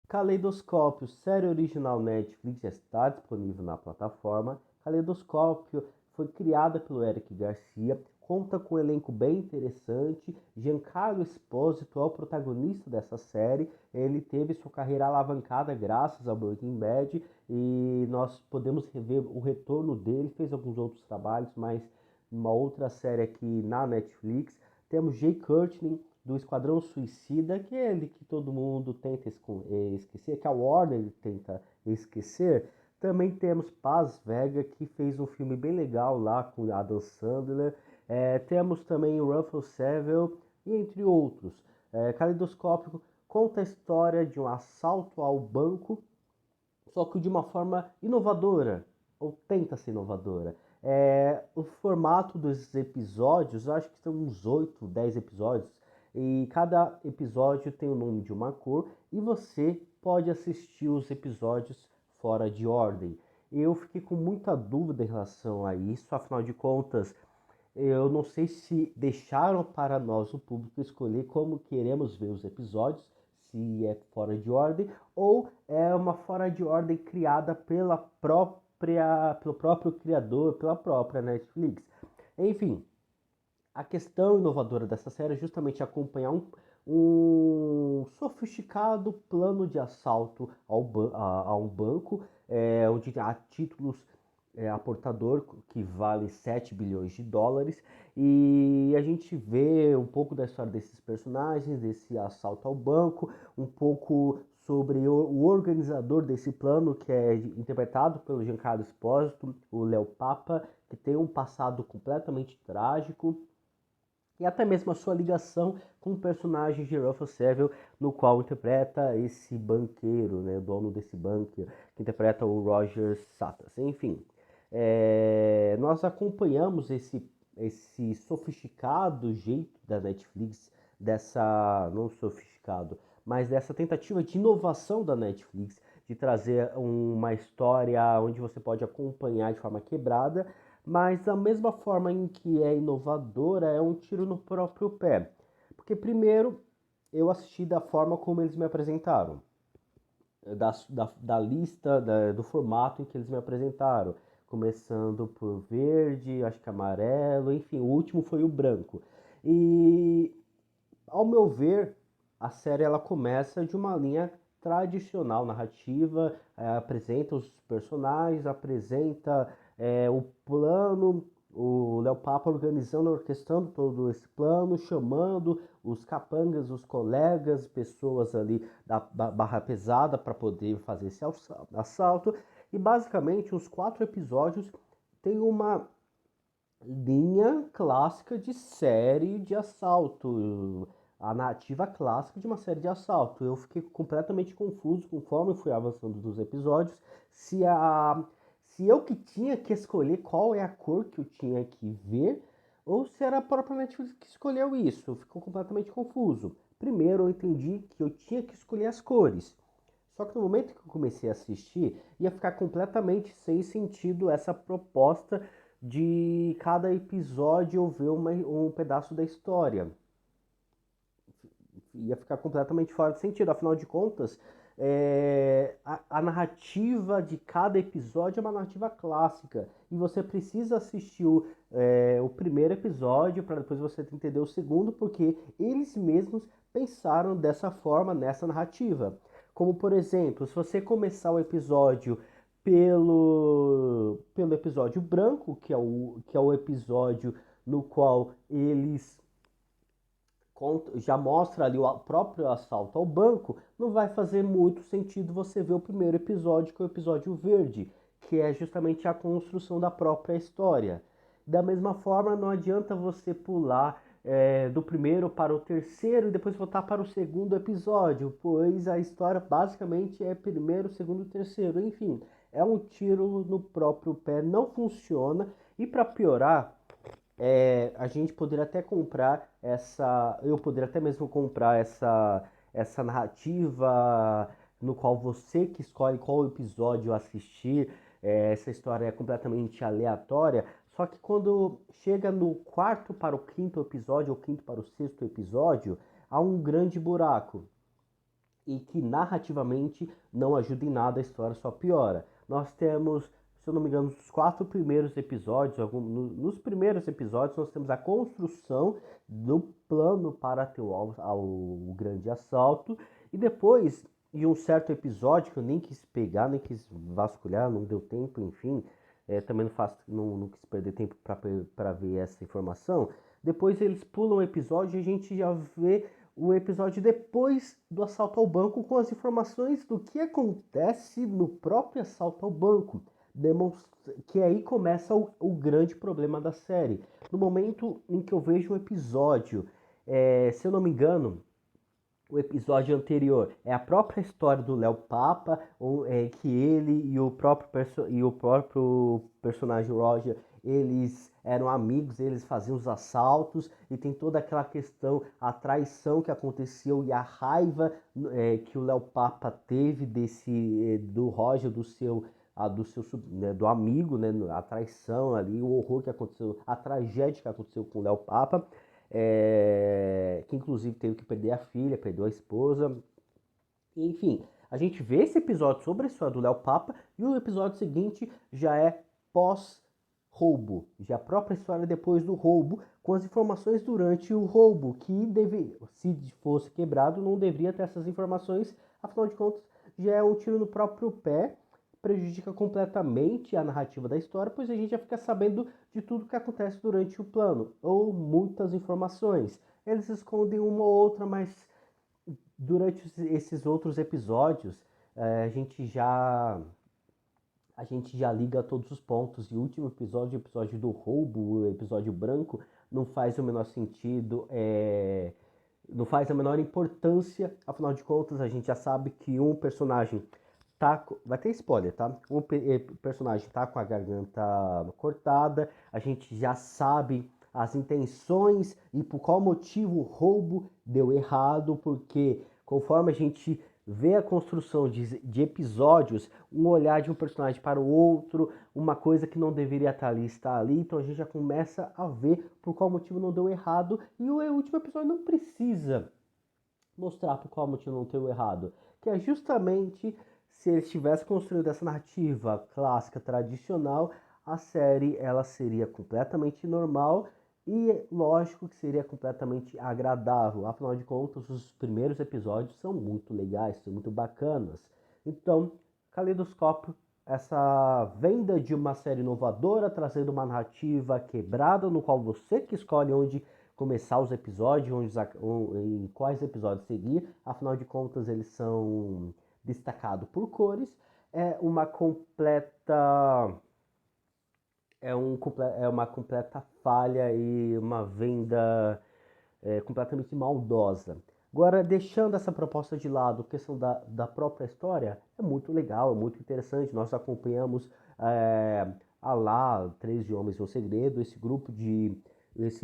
Caleidoscópio, série original Netflix, já está disponível na plataforma. Caleidoscópio foi criada pelo Eric Garcia, conta com um elenco bem interessante. Giancarlo Esposito é o protagonista dessa série. Ele teve sua carreira alavancada graças ao Breaking Bad e nós podemos rever o retorno dele. Fez alguns outros trabalhos, mas uma outra série aqui na Netflix. Temos Jay Courtney, do Esquadrão Suicida, que é ele que todo mundo tenta esquecer, que a Warner tenta esquecer. Também temos Paz Vega, que fez um filme bem legal lá com Adam Sandler. Temos também o Russell Seville, entre outros. Caleidoscópio conta a história de um assalto ao banco, só que de uma forma inovadora, ou tenta ser inovadora. O formato dos episódios, eu acho que são uns 8, 10 episódios, e cada episódio tem o nome de uma cor, e você pode assistir os episódios fora de ordem. Eu fiquei com muita dúvida em relação a isso, afinal de contas, eu não sei se deixaram para nós, o público, escolher como queremos ver os episódios, se é fora de ordem ou é uma fora de ordem criada pelo próprio criador, pela própria Netflix. Enfim, a questão inovadora dessa série é justamente acompanhar um sofisticado plano de assalto a um banco, onde há títulos aportador que vale 7 bilhões de dólares, e a gente vê um pouco da história desses personagens, desse assalto ao banco, um pouco sobre o organizador desse plano, que é interpretado pelo Giancarlo Esposito, o Léo Papa, que tem um passado completamente trágico, e até mesmo a sua ligação com o personagem de Russell Seville, no qual interpreta esse banqueiro, né, o dono desse banco, que interpreta o Roger Satas. Enfim, nós acompanhamos esse sofisticado jeito da Netflix, dessa, não sofisticado, mas dessa tentativa de inovação da Netflix, de trazer uma história onde você pode acompanhar de forma quebrada, mas da mesma forma em que é inovadora, é um tiro no próprio pé. Porque primeiro eu assisti da forma como eles me apresentaram, da lista, do formato em que eles me apresentaram. Começando por verde, acho que amarelo, enfim, o último foi o branco. E ao meu ver, a série ela começa de uma linha tradicional narrativa, apresenta os personagens, apresenta o plano, o Léo Papa organizando, orquestrando todo esse plano, chamando os capangas, os colegas, pessoas ali da barra pesada para poder fazer esse assalto. E basicamente os 4 episódios têm uma linha clássica de série de assalto, a narrativa clássica de uma série de assalto. Eu fiquei completamente confuso conforme eu fui avançando nos episódios, se a se eu que tinha que escolher qual é a cor que eu tinha que ver, ou se era a própria Netflix que escolheu isso. Ficou completamente confuso. Primeiro eu entendi que eu tinha que escolher as cores. Só que no momento que eu comecei a assistir, ia ficar completamente sem sentido essa proposta de cada episódio eu ver um pedaço da história. Ia ficar completamente fora de sentido. Afinal de contas, a narrativa de cada episódio é uma narrativa clássica. E você precisa assistir o primeiro episódio para depois você entender o segundo, porque eles mesmos pensaram dessa forma nessa narrativa. Como, por exemplo, se você começar o episódio pelo episódio branco, que é o episódio no qual eles já mostra ali o próprio assalto ao banco, não vai fazer muito sentido você ver o primeiro episódio, que é o episódio verde, que é justamente a construção da própria história. Da mesma forma, não adianta você pular do primeiro para o terceiro e depois voltar para o segundo episódio, pois a história basicamente é primeiro, segundo e terceiro. Enfim, é um tiro no próprio pé, não funciona. E para piorar, a gente poderia até comprar eu poderia até mesmo comprar essa narrativa no qual você que escolhe qual episódio assistir, essa história é completamente aleatória, só que quando chega no quarto para o quinto episódio, ou quinto para o sexto episódio, há um grande buraco. e que narrativamente não ajuda em nada, a história só piora. Nós temos, se eu não me engano, nos 4 primeiros episódios, nos primeiros episódios nós temos a construção do plano para ter o grande assalto, e depois, em um certo episódio que eu nem quis pegar, nem quis vasculhar, não deu tempo, enfim, também não quis perder tempo para ver essa informação. Depois eles pulam o episódio e a gente já vê o episódio depois do assalto ao banco, com as informações do que acontece no próprio assalto ao banco. Que aí começa o grande problema da série. No momento em que eu vejo o episódio, se eu não me engano, o episódio anterior é a própria história do Léo Papa, que ele e o próprio personagem Roger, eles eram amigos, eles faziam os assaltos, e tem toda aquela questão, a traição que aconteceu e a raiva que o Léo Papa teve do Roger, do amigo, né, a traição ali, o horror que aconteceu, a tragédia que aconteceu com o Léo Papa, que inclusive teve que perder a filha, perdeu a esposa. Enfim, a gente vê esse episódio sobre a história do Léo Papa, e o episódio seguinte já é pós-roubo, já é a própria história depois do roubo, com as informações durante o roubo, que se fosse quebrado não deveria ter essas informações, afinal de contas já é um tiro no próprio pé, prejudica completamente a narrativa da história, pois a gente já fica sabendo de tudo que acontece durante o plano, ou muitas informações. Eles escondem uma ou outra, mas durante esses outros episódios, a gente já liga todos os pontos. E o último episódio, o episódio do roubo, o episódio branco, não faz o menor sentido, não faz a menor importância. Afinal de contas, a gente já sabe que um personagem vai ter spoiler, tá? Um personagem tá com a garganta cortada, a gente já sabe as intenções e por qual motivo o roubo deu errado, porque conforme a gente vê a construção de episódios, um olhar de um personagem para o outro, uma coisa que não deveria estar ali está ali, então a gente já começa a ver por qual motivo não deu errado, e o último episódio não precisa mostrar por qual motivo não deu errado, que é justamente se eles tivessem construído essa narrativa clássica, tradicional, a série ela seria completamente normal e lógico que seria completamente agradável. Afinal de contas, os primeiros episódios são muito legais, são muito bacanas. Então, Caleidoscópio, essa venda de uma série inovadora, trazendo uma narrativa quebrada, no qual você que escolhe onde começar os episódios, em quais episódios seguir. Afinal de contas, eles são destacados por cores. É uma completa é uma completa falha e uma venda completamente maldosa. Agora, deixando essa proposta de lado, a questão da própria história, é muito legal, é muito interessante. Nós acompanhamos a lá, 13 Homens e um Segredo, esse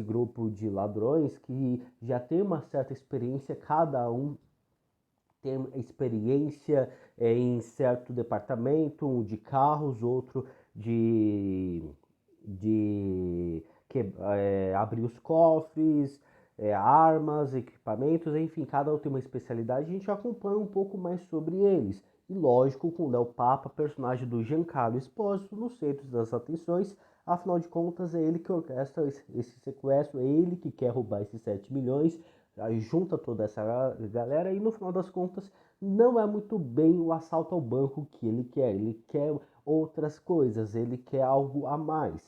grupo de ladrões que já tem uma certa experiência, cada um tem experiência em certo departamento, um de carros, outro de, abrir os cofres, armas, equipamentos, enfim, cada um tem uma especialidade. A gente acompanha um pouco mais sobre eles. E lógico, com o Léo Papa, personagem do Giancarlo Esposito, no centro das atenções. Afinal de contas, é ele que orquestra esse sequestro, é ele que quer roubar esses 7 milhões, aí junta toda essa galera e no final das contas não é muito bem o assalto ao banco que ele quer outras coisas, ele quer algo a mais,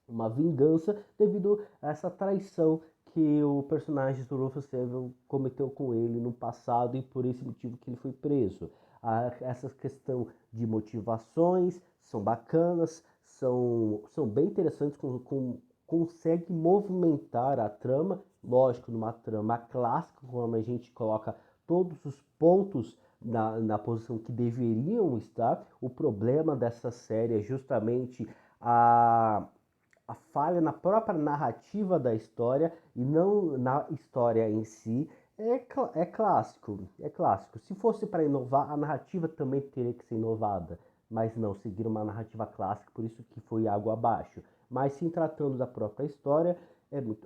uma vingança devido a essa traição que o personagem do Rufus Sewell cometeu com ele no passado e por esse motivo que ele foi preso. Essa questão de motivações são bacanas, são bem interessantes, consegue movimentar a trama, lógico, numa trama clássica, como a gente coloca todos os pontos na posição que deveriam estar. O problema dessa série é justamente a falha na própria narrativa da história e não na história em si. É clássico, é clássico. Se fosse para inovar, a narrativa também teria que ser inovada, mas não, seguir uma narrativa clássica, por isso que foi água abaixo. Mas sim, tratando da própria história,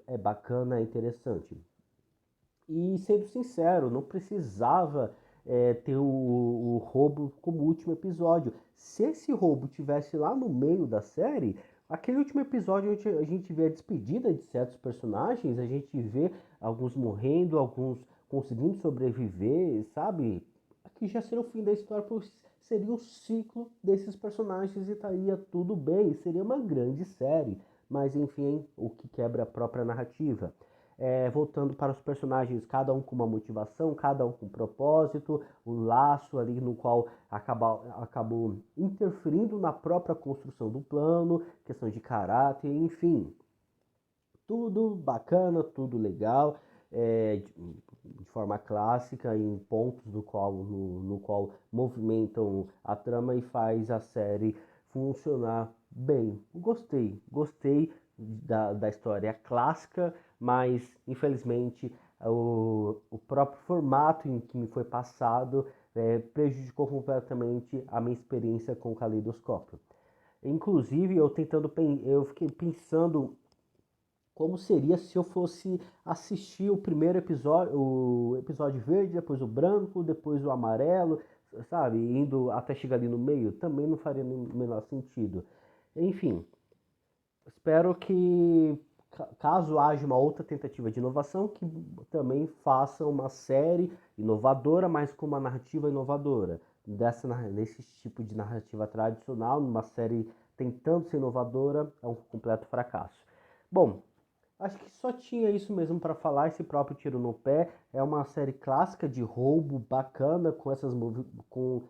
é bacana, é interessante. E sendo sincero, não precisava ter o roubo como último episódio. Se esse roubo tivesse lá no meio da série, aquele último episódio a gente vê a despedida de certos personagens, a gente vê alguns morrendo, alguns conseguindo sobreviver, sabe? Aqui já seria o fim da história, seria o ciclo desses personagens e estaria tudo bem, seria uma grande série. Mas enfim, o que quebra a própria narrativa. Voltando para os personagens, cada um com uma motivação, cada um com um propósito, o laço ali no qual acabou interferindo na própria construção do plano, questão de caráter, enfim. Tudo bacana, tudo legal, de forma clássica, em pontos no qual movimentam a trama e faz a série funcionar bem. Gostei da história clássica, mas infelizmente o próprio formato em que me foi passado prejudicou completamente a minha experiência com o Caleidoscópio. Inclusive, eu fiquei pensando como seria se eu fosse assistir o primeiro episódio, o episódio verde, depois o branco, depois o amarelo, sabe? Indo até chegar ali no meio, também não faria o menor sentido. Enfim, espero que, caso haja uma outra tentativa de inovação, que também faça uma série inovadora, mas com uma narrativa inovadora. Nesse tipo de narrativa tradicional, numa série tentando ser inovadora, é um completo fracasso. Bom, acho que só tinha isso mesmo para falar, esse próprio Tiro no Pé. É uma série clássica de roubo, bacana, com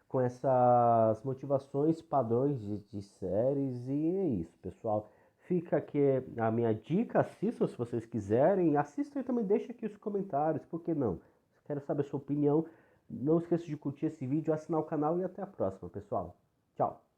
com essas motivações padrões de séries. E é isso, pessoal. Fica aqui a minha dica, assistam se vocês quiserem. Assistam e também deixem aqui os comentários, por que não? Quero saber a sua opinião. Não esqueça de curtir esse vídeo, assinar o canal e até a próxima, pessoal. Tchau!